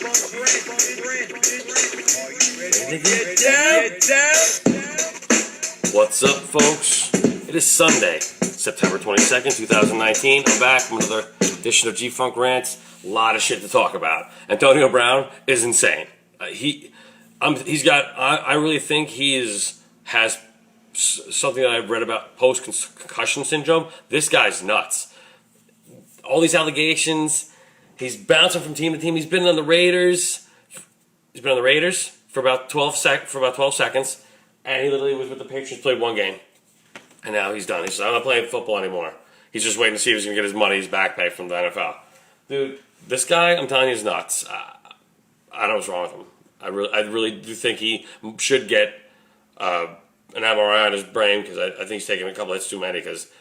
What's up, folks? It is Sunday, September 22nd, 2019. I'm back from another edition of G-Funk Rants. A lot of shit to talk about. Antonio Brown is insane. I really think has something that I've read about post-concussion syndrome. This guy's nuts. All these allegations. He's bouncing from team to team. He's been on the Raiders. For about 12 seconds, and he literally was with the Patriots, played one game, and now he's done. He said, "I'm not playing football anymore." He's just waiting to see if he's gonna get his money, his back pay from the NFL. Dude, this guy, I'm telling you, is nuts. I don't know what's wrong with him. I really do think he should get an MRI on his brain, because I think he's taking a couple hits too many, because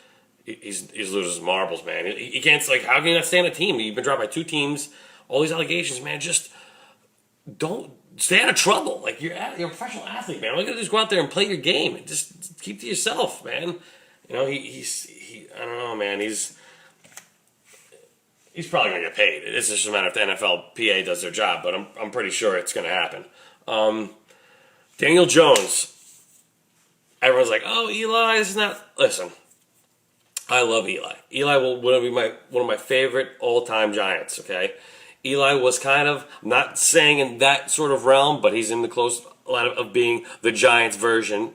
he's losing his marbles, man. He can't, how can you not stay on a team? You've been dropped by 2 teams. All these allegations, man. Just don't stay out of trouble. Like, you're a professional athlete, man. All you gotta do is go out there and play your game and just keep to yourself, man. You know, I don't know, man. He's probably gonna get paid. It's just a matter if the NFLPA does their job, but I'm pretty sure it's gonna happen. Daniel Jones. Everyone's like, "Oh, Eli is not." Listen, I love Eli. Eli will be one of my favorite all-time Giants. Okay. Eli was kind of, not saying in that sort of realm, but he's in the close line of being the Giants version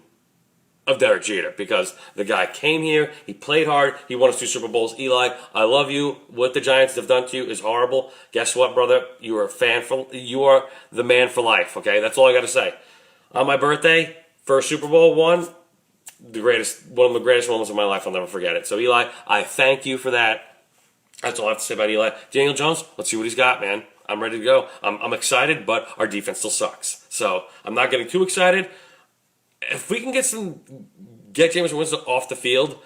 of Derek Jeter, because the guy came here, he played hard, he won us 2 Super Bowls. Eli, I love you. What the Giants have done to you is horrible. Guess what, brother? You are the man for life. Okay, that's all I got to say. On my birthday, first Super Bowl won, one of the greatest moments of my life. I'll never forget it. So Eli, I thank you for that. That's all I have to say about Eli. Daniel Jones, let's see what he's got, man. I'm ready to go. I'm excited, but our defense still sucks. So I'm not getting too excited. If we can get Jameis Winston off the field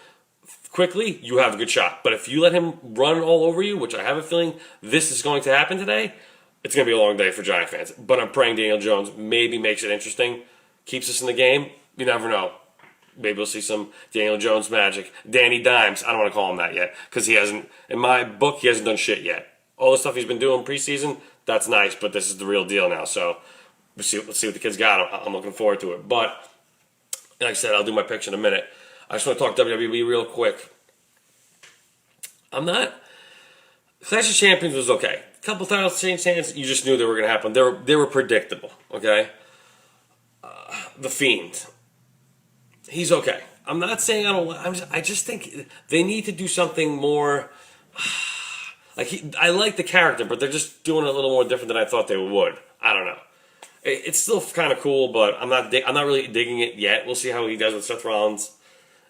quickly, you have a good shot. But if you let him run all over you, which I have a feeling this is going to happen today, it's going to be a long day for Giant fans. But I'm praying Daniel Jones maybe makes it interesting, keeps us in the game. You never know. Maybe we'll see some Daniel Jones magic. Danny Dimes. I don't want to call him that yet, because he hasn't, in my book, he hasn't done shit yet. All the stuff he's been doing preseason, that's nice, but this is the real deal now. So let's see what the kid's got. I'm looking forward to it. But like I said, I'll do my picks in a minute. I just want to talk WWE real quick. Clash of Champions was okay. A couple titles changes, you just knew they were going to happen. They were predictable, okay? The Fiend. He's okay. I'm not saying I just think they need to do something more. I like the character, but they're just doing it a little more different than I thought they would. I don't know. It's still kind of cool, but I'm not really digging it yet. We'll see how he does with Seth Rollins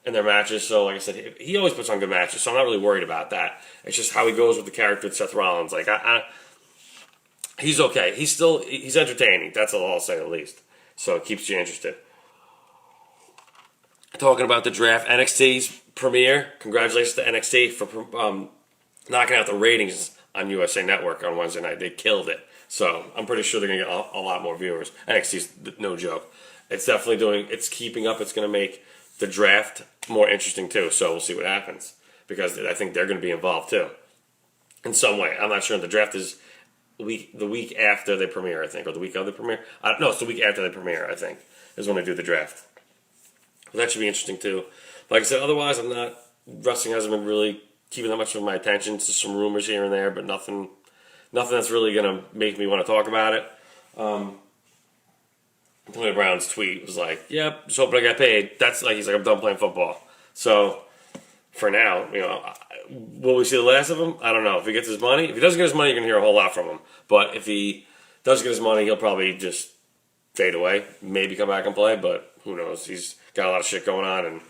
in their matches. So, like I said, he always puts on good matches, so I'm not really worried about that. It's just how he goes with the character with Seth Rollins. Like, he's okay. He's entertaining. That's all I'll say, at least. So it keeps you interested. Talking about the draft, NXT's premiere. Congratulations to NXT for knocking out the ratings on USA Network on Wednesday night. They killed it. So I'm pretty sure they're going to get a lot more viewers. NXT's no joke. It's definitely it's keeping up. It's going to make the draft more interesting too. So we'll see what happens, because I think they're going to be involved too in some way. I'm not sure. The draft is the week after they premiere, I think, or the week of the premiere. No, it's the week after they premiere, I think, is when they do the draft. That should be interesting too. Like I said, otherwise wrestling hasn't been really keeping that much of my attention. It's just some rumors here and there, but nothing that's really going to make me want to talk about it. Antonio Brown's tweet was like, "Yep, just hoping I got paid." He's like, "I'm done playing football." So for now, will we see the last of him? I don't know. If he gets his money, if he doesn't get his money, you're going to hear a whole lot from him. But if he does get his money, he'll probably just fade away. Maybe come back and play, but who knows? He's got a lot of shit going on, and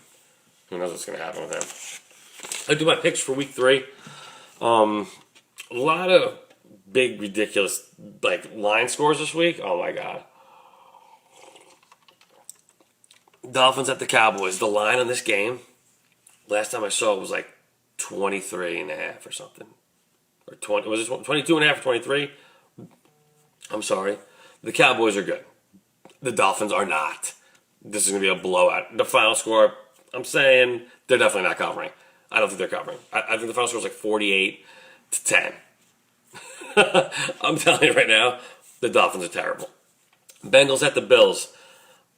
who knows what's going to happen with him. I do my picks for week 3. A lot of big, ridiculous line scores this week. Oh my god. Dolphins at the Cowboys. The line on this game, last time I saw it was 23.5 or something. Or 20, was it 22.5 or 23? I'm sorry. The Cowboys are good. The Dolphins are not. This is going to be a blowout. The final score, I'm saying they're definitely not covering. I don't think they're covering. I think the final score is 48-10. I'm telling you right now, The Dolphins are terrible. Bengals at the Bills.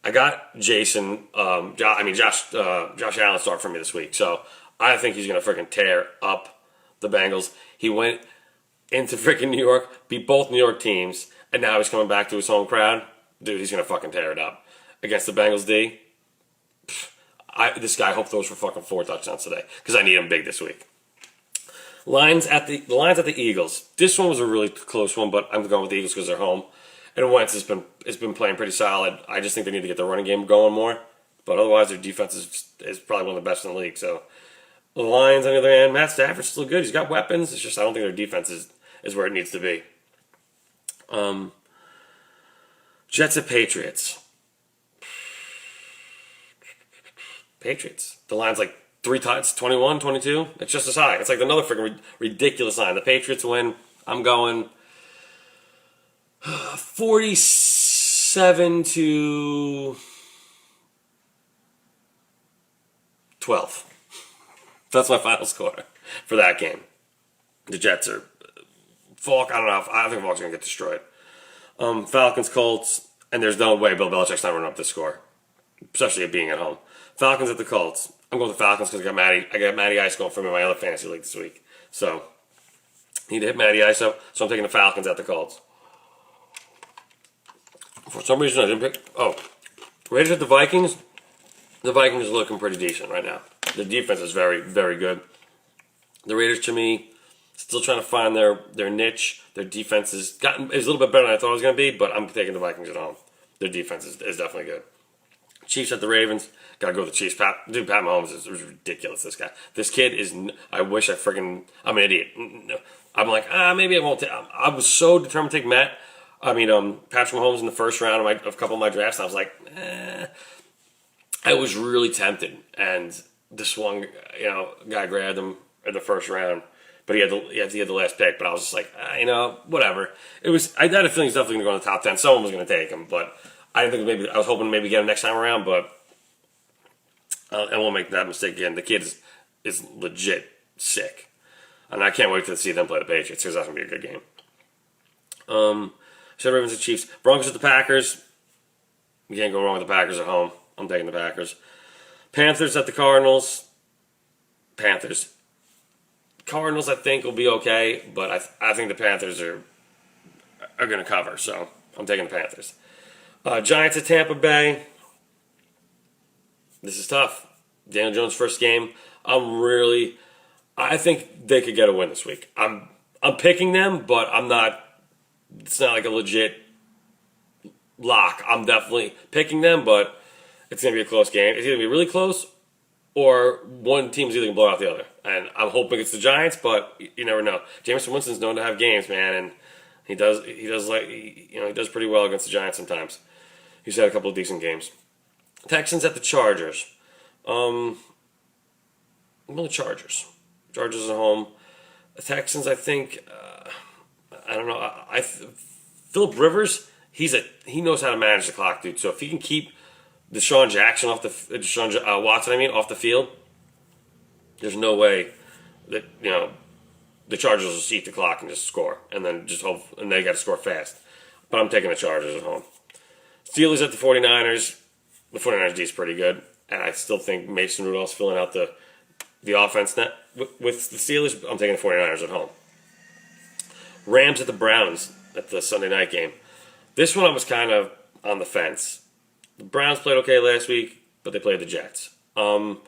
I got Jason. Josh Allen start for me this week, so I think he's gonna freaking tear up the Bengals. He went into freaking New York, beat both New York teams, and now he's coming back to his home crowd. Dude, he's gonna fucking tear it up against the Bengals D. This guy, I hope throws for fucking 4 touchdowns today because I need him big this week. Lions at the Eagles. This one was a really close one, but I'm going with the Eagles because they're home. And Wentz has been playing pretty solid. I just think they need to get the running game going more. But otherwise, their defense is probably one of the best in the league. So the Lions, on the other hand, Matt Stafford's still good. He's got weapons. It's just I don't think their defense is where it needs to be. Jets at Patriots. Patriots. The line's like 3 times, 21, 22. It's just as high. It's like another freaking ridiculous line. The Patriots win. I'm going 47 to 12. That's my final score for that game. The Jets are Falk. I don't know. I think Falk's gonna get destroyed. Falcons, Colts, and there's no way Bill Belichick's not running up this score, especially it being at home. Falcons at the Colts. I'm going with the Falcons because I got Matty Ice going for me in my other fantasy league this week. So need to hit Matty Ice up. So I'm taking the Falcons at the Colts. For some reason I didn't pick. Raiders at the Vikings. The Vikings are looking pretty decent right now. The defense is very, very good. The Raiders, to me, still trying to find their niche. Their defense is a little bit better than I thought it was going to be, but I'm taking the Vikings at home. Their defense is definitely good. Chiefs at the Ravens. Gotta go with the Chiefs. Pat Mahomes is ridiculous. This kid is. I wish I'm an idiot. I'm like, maybe I won't. I was so determined to take Patrick Mahomes in the first round of a couple of my drafts. And I was like, I was really tempted, and this one, guy grabbed him in the first round, but he had the last pick. But I was just like, whatever. I had a feeling he's definitely going to go in the top 10. Someone was going to take him, but I didn't think I was hoping maybe get him next time around, but I won't make that mistake again. The kid is legit sick, and I can't wait to see them play the Patriots because that's going to be a good game. So Ravens and Chiefs. Broncos at the Packers. You can't go wrong with the Packers at home. I'm taking the Packers. Panthers at the Cardinals. Panthers. Cardinals, I think, will be okay, but I think the Panthers are going to cover, so I'm taking the Panthers. Giants at Tampa Bay. This is tough. Daniel Jones' first game. I think they could get a win this week. I'm picking them, but I'm not. It's not like a legit lock. I'm definitely picking them, but it's going to be a close game. It's either going to be really close, or one team's either going to blow out the other. And I'm hoping it's the Giants, but you never know. Jameis Winston's known to have games, man, and he does pretty well against the Giants sometimes. He's had a couple of decent games. Texans at the Chargers. I'm on the Chargers. Chargers at home. The Texans, I think. I don't know. Phillip Rivers. He knows how to manage the clock, dude. So if he can keep Deshaun Watson off the field, there's no way that the Chargers will eat the clock and just score, and then just hope, and they got to score fast. But I'm taking the Chargers at home. Steelers at the 49ers. The 49ers D is pretty good, and I still think Mason Rudolph's filling out the offense net. With the Steelers, I'm taking the 49ers at home. Rams at the Browns at the Sunday night game. This one I was kind of on the fence. The Browns played okay last week, but they played the Jets. I'm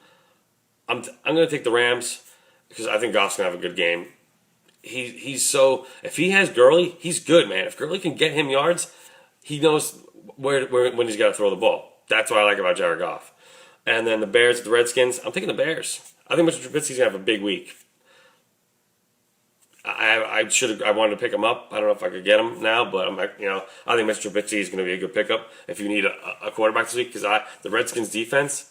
going to take the Rams because I think Goff's going to have a good game. If he has Gurley, he's good, man. If Gurley can get him yards, he knows when he's got to throw the ball. That's what I like about Jared Goff. And then the Bears at the Redskins. I'm taking the Bears. I think Mr. Trubisky's going to have a big week. I wanted to pick him up. I don't know if I could get him now, but I think Mr. Trubisky is going to be a good pickup if you need a quarterback this week because the Redskins defense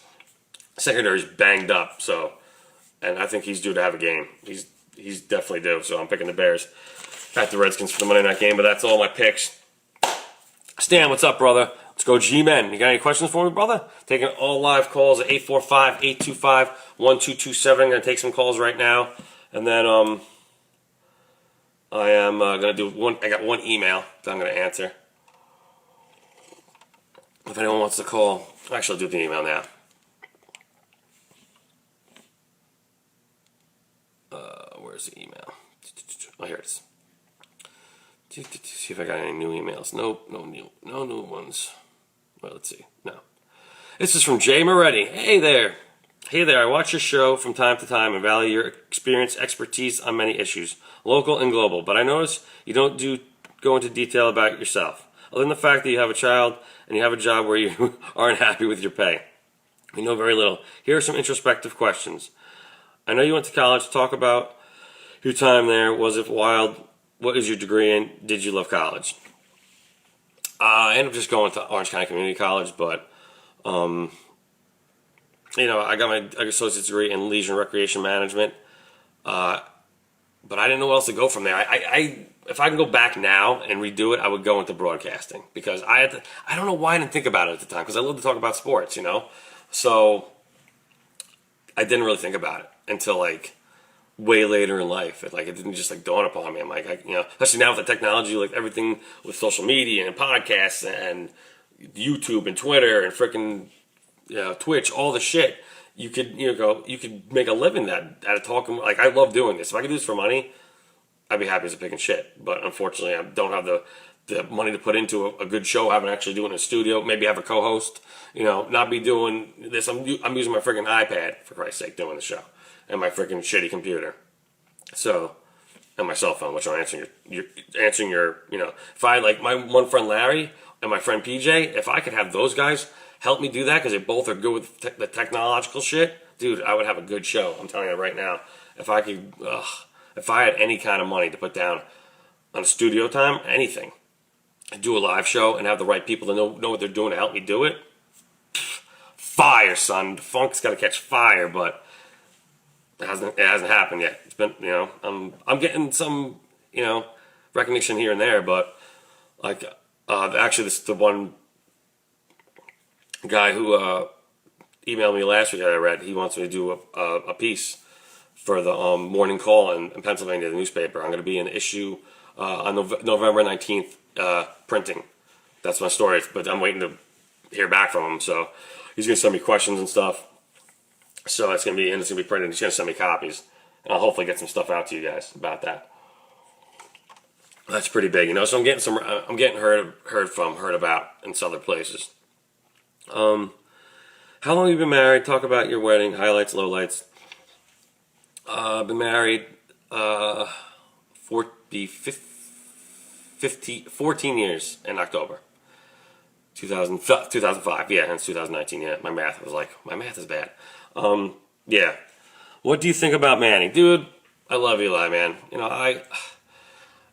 secondary is banged up. So, and I think he's due to have a game. He's definitely due. So I'm picking the Bears at the Redskins for the Monday night game. But that's all my picks. Stan, what's up, brother? Let's go G-Men. You got any questions for me, brother? Taking all live calls at 845-825-1227. I'm going to take some calls right now. And then I am going to do one. I got one email that I'm going to answer. if anyone wants to call. Actually, I'll do the email now. Where's the email? Oh, here it is. See if I got any new emails. Nope, no new ones. Well, let's see. No. This is from Jay Moretti. Hey there. I watch your show from time to time and value your expertise on many issues, local and global. But I notice you don't go into detail about yourself, other than the fact that you have a child and you have a job where you aren't happy with your pay. You know very little. Here are some introspective questions. I know you went to college. Talk about your time there. Was it wild? What is your degree in? Did you love college? I ended up just going to Orange County Community College, but I got my associate's degree in leisure and recreation management. But I didn't know where else to go from there. If I can go back now and redo it, I would go into broadcasting because I don't know why I didn't think about it at the time because I love to talk about sports, So I didn't really think about it until way later in life. It didn't just dawn upon me. I'm especially now with the technology, everything with social media and podcasts and YouTube and Twitter and freaking Twitch, all the shit. You could make a living out of talking. I love doing this. If I could do this for money, I'd be happy as a pig in shit. But unfortunately, I don't have the money to put into a good show. I haven't actually do it in a studio. Maybe have a co-host. Not be doing this. I'm using my freaking iPad for Christ's sake doing the show. And my freaking shitty computer, and my cell phone, which I'm answering your, if I my one friend Larry and my friend PJ, if I could have those guys help me do that because they both are good with the technological shit, dude, I would have a good show. I'm telling you right now, if I could, if I had any kind of money to put down on a studio time, anything, do a live show and have the right people to know what they're doing to help me do it, fire, son. The funk's got to catch fire, but. It hasn't happened yet. It's been, I'm getting some, recognition here and there, but actually this the one guy who emailed me last week that I read. He wants me to do a piece for the Morning Call in Pennsylvania, the newspaper. I'm going to be in issue on November 19th printing. That's my story, but I'm waiting to hear back from him. So he's going to send me questions and stuff. So it's gonna be printed. He's gonna send me copies, and I'll hopefully get some stuff out to you guys about that. That's pretty big, So I'm getting heard about in some other places. How long have you been married? Talk about your wedding, highlights, lowlights. I've been married 14 years in October. 2005, yeah, and it's 2019, yeah. My math is bad. Yeah. What do you think about Manning? Dude, I love Eli, man.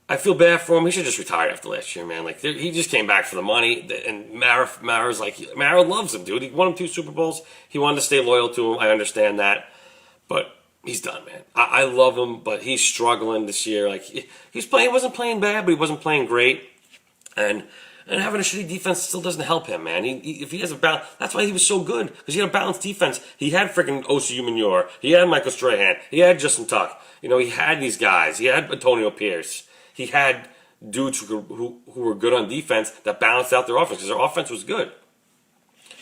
I feel bad for him. He should just retire after last year, man. He just came back for the money, and Mara loves him, dude. He won him 2 Super Bowls. He wanted to stay loyal to him. I understand that. But he's done, man. I love him, but he's struggling this year. He wasn't playing bad, but he wasn't playing great. And having a shitty defense still doesn't help him, man. If he has a balance, that's why he was so good, because he had a balanced defense. He had freaking Osi Umenyiora. He had Michael Strahan. He had Justin Tuck. He had these guys. He had Antonio Pierce. He had dudes who were good on defense that balanced out their offense, because their offense was good.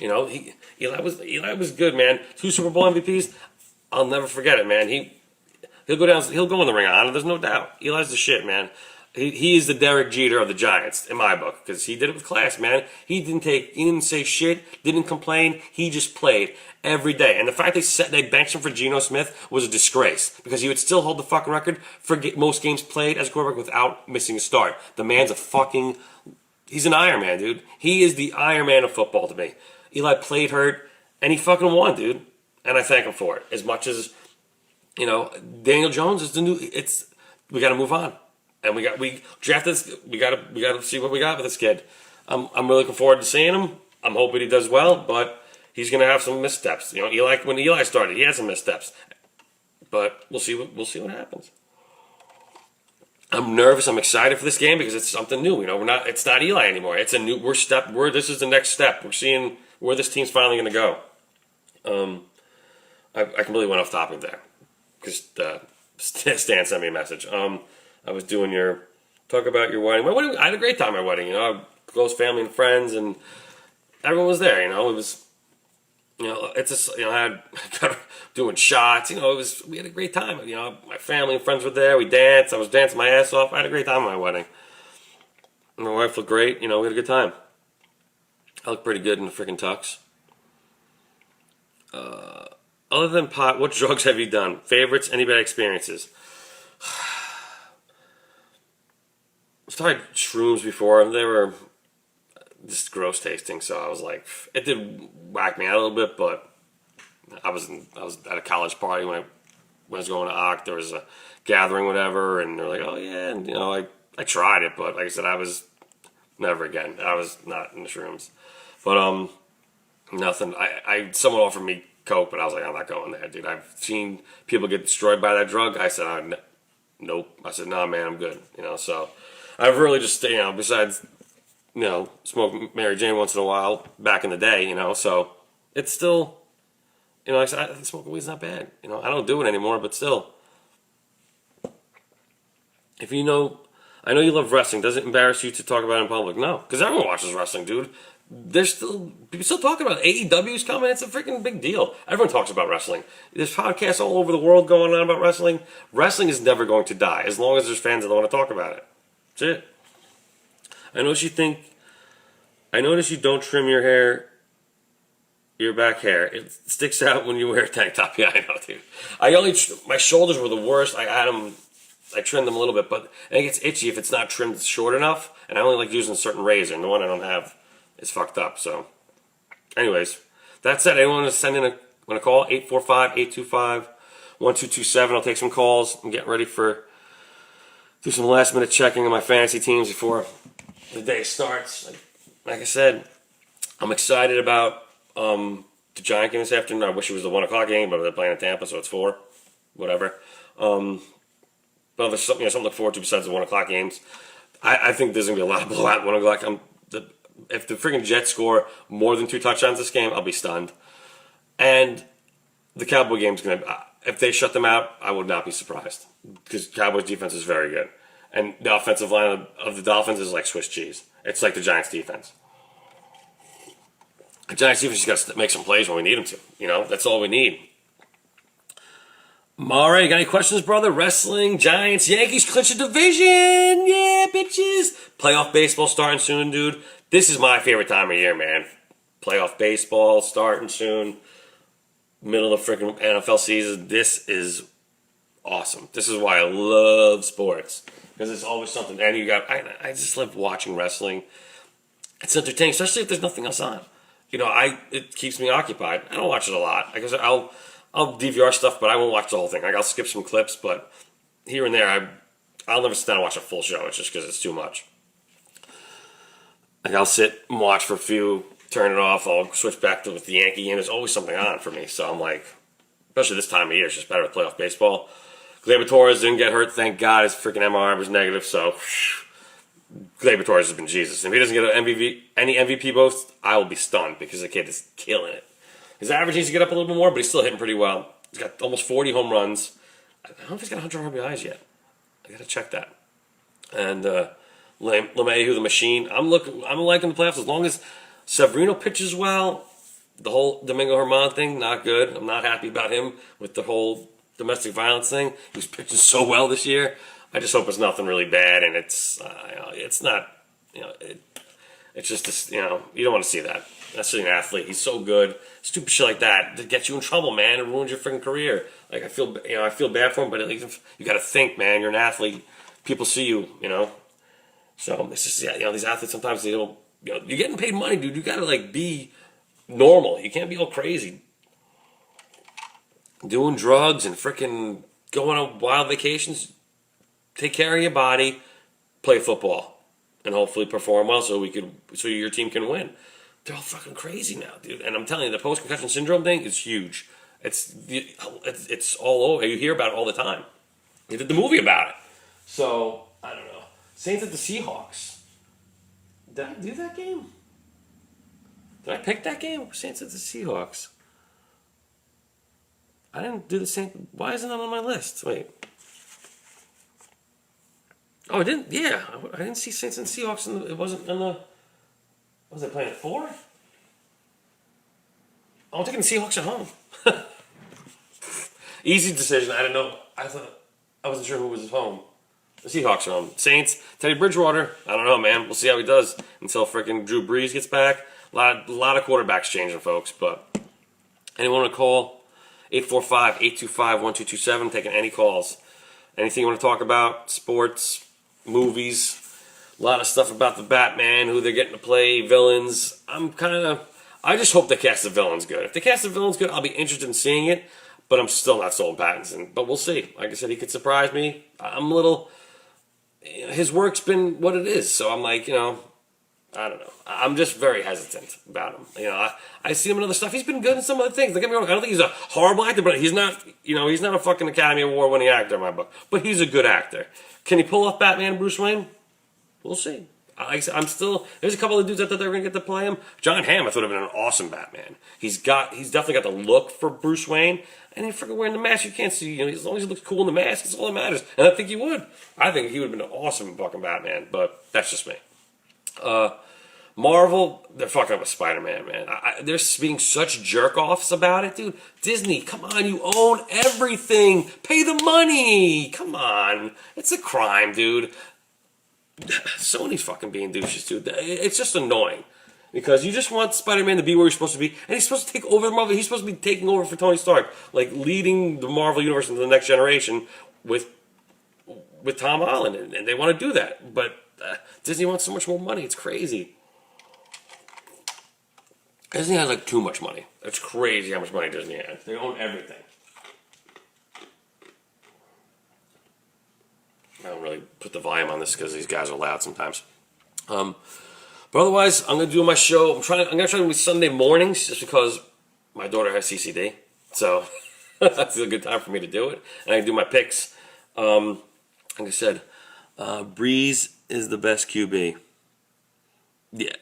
Eli was good, man. 2 Super Bowl MVPs. I'll never forget it, man. He'll go down. He'll go in the ring of honor. There's no doubt. Eli's the shit, man. He is the Derek Jeter of the Giants, in my book, because he did it with class, man. He didn't say shit, didn't complain. He just played every day. And the fact they benched him for Geno Smith was a disgrace, because he would still hold the fucking record for most games played as a quarterback without missing a start. The man's he's an Iron Man, dude. He is the Iron Man of football to me. Eli played hurt, and he fucking won, dude. And I thank him for it. As much as, Daniel Jones is we got to move on. And we drafted this. We gotta see what we got with this kid. I'm really looking forward to seeing him. I'm hoping he does well, but he's gonna have some missteps. When Eli started, he had some missteps. But we'll see what happens. I'm nervous. I'm excited for this game because it's something new. It's not Eli anymore. It's a new. This is the next step. We're seeing where this team's finally gonna go. I completely went off topic there because Stan sent me a message. I was doing talk about your wedding. My wedding, I had a great time at my wedding. Close family and friends, and everyone was there. It was, it's just, I had doing shots. We had a great time. My family and friends were there. We danced. I was dancing my ass off. I had a great time at my wedding. My wife looked great. We had a good time. I look pretty good in the freaking tux. Other than pot, what drugs have you done? Favorites? Any bad experiences? I've tried shrooms before. They were just gross tasting, so I was like, it did whack me out a little bit, but I was at a college party when I was going to OC. There was a gathering, whatever, and they're like, oh yeah, and I tried it, but like I said, I was never again. I was not in the shrooms, but nothing. Someone offered me coke, but I was like, I'm not going there, dude. I've seen people get destroyed by that drug. I said, nope. I said, nah, man, I'm good. So I've really just, besides, smoke Mary Jane once in a while back in the day, so it's still, like I said, smoking weed's not bad. I don't do it anymore, but still. I know you love wrestling. Does it embarrass you to talk about it in public? No, because everyone watches wrestling, dude. People still talking about it. AEW's coming. It's a freaking big deal. Everyone talks about wrestling. There's podcasts all over the world going on about wrestling. Wrestling is never going to die as long as there's fans that want to talk about it. That's it. I notice you don't trim your back hair. It sticks out when you wear a tank top. Yeah, I know, dude. My shoulders were the worst. I trimmed them a little bit, but it gets itchy if it's not trimmed short enough. And I only like using a certain razor, and the one I don't have is fucked up. So, anyways, that said, anyone want to send in a call? 845-825-1227. I'll take some calls. I'm getting ready do some last minute checking on my fantasy teams before the day starts. Like I said, I'm excited about the Giant game this afternoon. I wish it was the 1 o'clock game, but they're playing in Tampa, so it's 4. Whatever. But there's something to look forward to besides the 1 o'clock games. I think there's going to be a lot of blowout at 1 o'clock. If the freaking Jets score more than 2 touchdowns this game, I'll be stunned. And the Cowboy game's going to, if they shut them out, I would not be surprised. Because Cowboys defense is very good. And the offensive line of the Dolphins is like Swiss cheese. It's like the Giants defense. The Giants defense just got to make some plays when we need them to. That's all we need. Mara, you got any questions, brother? Wrestling, Giants, Yankees clinch a division. Yeah, bitches. Playoff baseball starting soon, dude. This is my favorite time of year, man. Playoff baseball starting soon. Middle of the freaking NFL season. This is awesome. This is why I love sports. Because it's always something. And I just love watching wrestling. It's entertaining, especially if there's nothing else on. It keeps me occupied. I don't watch it a lot. Because I'll DVR stuff, but I won't watch the whole thing. I'll skip some clips, but here and there, I'll never sit down and watch a full show. It's just because it's too much. I'll sit and watch for a few, turn it off. I'll switch back to the Yankee game. There's always something on for me. So I'm like, especially this time of year, it's just better with playoff baseball. Gleyber Torres didn't get hurt, thank God. His freaking MRI was negative, so Gleyber Torres has been Jesus. If he doesn't get any MVP votes, I will be stunned because the kid is killing it. His average needs to get up a little bit more, but he's still hitting pretty well. He's got almost 40 home runs. I don't know if he's got 100 RBIs yet. I got to check that. And LeMahieu, the machine. I'm liking the playoffs as long as Severino pitches well. The whole Domingo Germán thing, not good. I'm not happy about him with the whole domestic violence thing. He was pitching so well this year. I just hope it's nothing really bad, and it's not. It's just you don't want to see that. That's an athlete. He's so good. Stupid shit like that gets you in trouble, man. It ruins your freaking career. Like I feel bad for him, but at least you got to think, man. You're an athlete. People see you, So it's just these athletes sometimes they don't. You're getting paid money, dude. You got to be normal. You can't be all crazy. Doing drugs and freaking going on wild vacations. Take care of your body. Play football, and hopefully perform well so your team can win. They're all fucking crazy now, dude. And I'm telling you, the post-concussion syndrome thing is huge. It's all over. You hear about it all the time. They did the movie about it. So, I don't know. Saints at the Seahawks. Did I do that game? Did I pick that game? Saints at the Seahawks. I didn't do the Saints. Why isn't that on my list? Wait. Oh, I didn't. Yeah. I didn't see Saints and Seahawks. It wasn't in the... Was I playing at 4? I'm taking the Seahawks at home. Easy decision. I didn't know. I wasn't sure who was at home. The Seahawks are home. Saints, Teddy Bridgewater. I don't know, man. We'll see how he does until freaking Drew Brees gets back. A lot of quarterbacks changing, folks. But anyone want to call? 845-825-1227. Taking any calls. Anything you want to talk about? Sports, movies. A lot of stuff about the Batman, who they're getting to play, villains. I just hope they cast the villains good. If they cast the villains good, I'll be interested in seeing it. But I'm still not sold on Pattinson. But we'll see. Like I said, he could surprise me. I'm a little... His work's been what it is. So I'm like, I don't know. I'm just very hesitant about him. I see him in other stuff. He's been good in some other things. Don't get me wrong. I don't think he's a horrible actor, but he's not, he's not a fucking Academy Award winning actor in my book. But he's a good actor. Can he pull off Batman and Bruce Wayne? We'll see. There's a couple of dudes I thought they were going to get to play him. John Hamm, I thought would have been an awesome Batman. He's definitely got the look for Bruce Wayne. And he's freaking wearing the mask, you can't see, as long as he looks cool in the mask, that's all that matters. And I think he would. I think he would have been an awesome fucking Batman, but that's just me. Marvel, they're fucking up with Spider-Man, man. They're being such jerk-offs about it, dude. Disney, come on, you own everything. Pay the money. Come on. It's a crime, dude. Sony's fucking being douches, dude. It's just annoying. Because you just want Spider-Man to be where he's supposed to be, and he's supposed to take over the Marvel. He's supposed to be taking over for Tony Stark, like leading the Marvel universe into the next generation with Tom Holland, and they want to do that. But Disney wants so much more money. It's crazy. Disney has like too much money. It's crazy how much money Disney has. They own everything. I don't really put the volume on this because these guys are loud sometimes. But otherwise, I'm going to do my show. I'm going to try to do Sunday mornings just because my daughter has CCD. So that's a good time for me to do it. And I can do my picks. Like I said, Breeze is the best QB. Yeah,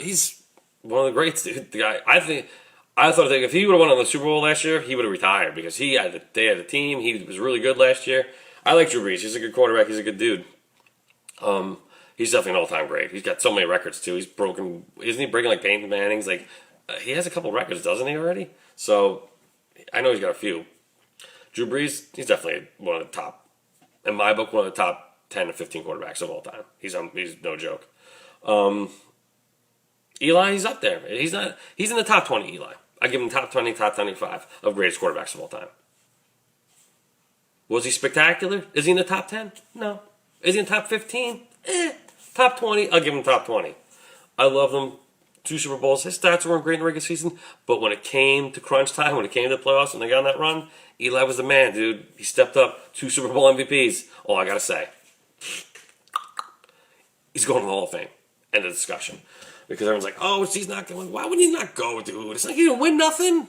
he's one of the greats, dude. The guy, I thought if he would have won on the Super Bowl last year, he would have retired because they had a team. He was really good last year. I like Drew Brees. He's a good quarterback. He's a good dude. He's definitely an all-time great. He's got so many records too. Isn't he breaking like Peyton Manning's? Like he has a couple records, doesn't he already? So I know he's got a few. Drew Brees, he's definitely one of the top, in my book, one of the top 10 to 15 quarterbacks of all time. He's no joke. Eli, he's up there. He's in the top 20. Eli, I give him top 20, top 25 of greatest quarterbacks of all time. Was he spectacular? Is he in the top 10? No. Is he in the top 15? Top 20, I'll give him top 20. I love him. 2 Super Bowls. His stats weren't great in the regular season, but when it came to crunch time, when it came to the playoffs, when they got on that run, Eli was the man, dude. He stepped up. 2 Super Bowl MVPs. All I gotta say. He's going to the Hall of Fame. End of discussion. Because everyone's like, oh, he's not going. Why would he not go, dude? It's like he didn't win nothing.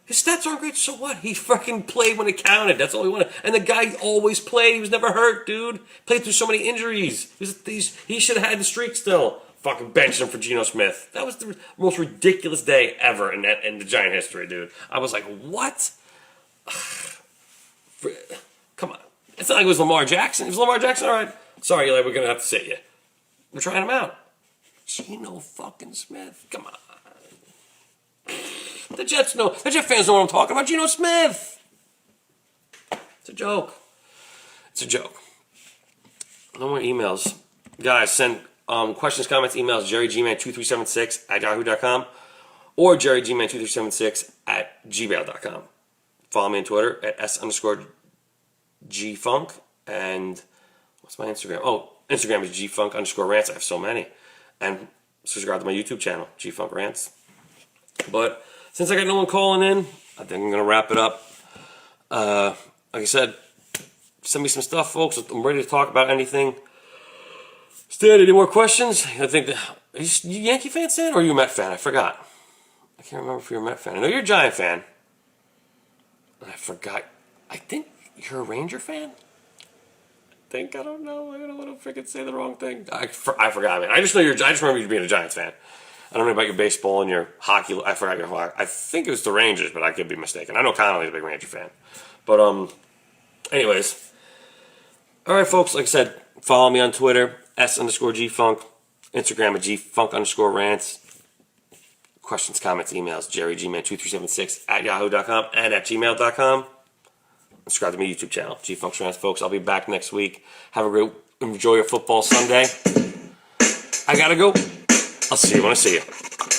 His stats aren't great, so what? He fucking played when it counted. That's all he wanted. And the guy always played. He was never hurt, dude. Played through so many injuries. He should have had the streak still. Fucking benched him for Geno Smith. That was the most ridiculous day ever in the Giant history, dude. I was like, what? Come on. It's not like it was Lamar Jackson. It was Lamar Jackson. All right. Sorry, Eli, we're going to have to sit you. We're trying him out. Geno fucking Smith. Come on. The Jets fans know what I'm talking about. Geno Smith. It's a joke. It's a joke. No more emails. Guys, send questions, comments, emails, jerrygman2376@yahoo.com or jerrygman2376@gmail.com. Follow me on Twitter at S_Gfunk. And what's my Instagram? Oh, Instagram is Gfunk_rants. I have so many. And subscribe to my YouTube channel, Gfunk Rants. But since I got no one calling in, I think I'm going to wrap it up. Like I said, send me some stuff, folks. I'm ready to talk about anything. Stan, any more questions? I think are you a Yankee fan, Stan, or are you a Met fan? I forgot. I can't remember if you're a Met fan. I know you're a Giant fan. I forgot. I think you're a Ranger fan? I don't know. I don't want to freaking say the wrong thing. I forgot, man. I just remember you being a Giants fan. I don't know about your baseball and your hockey. I forgot your hockey. I think it was the Rangers, but I could be mistaken. I know Connolly's a big Ranger fan. But, anyways. All right, folks. Like I said, follow me on Twitter, S_Gfunk. Instagram at Gfunk_rants. Questions, comments, emails, jerrygman2376 at yahoo.com and at gmail.com. Subscribe to my YouTube channel, G Functionals, folks. I'll be back next week. Have a great, enjoy your football Sunday. I gotta go. I'll see you when I see you.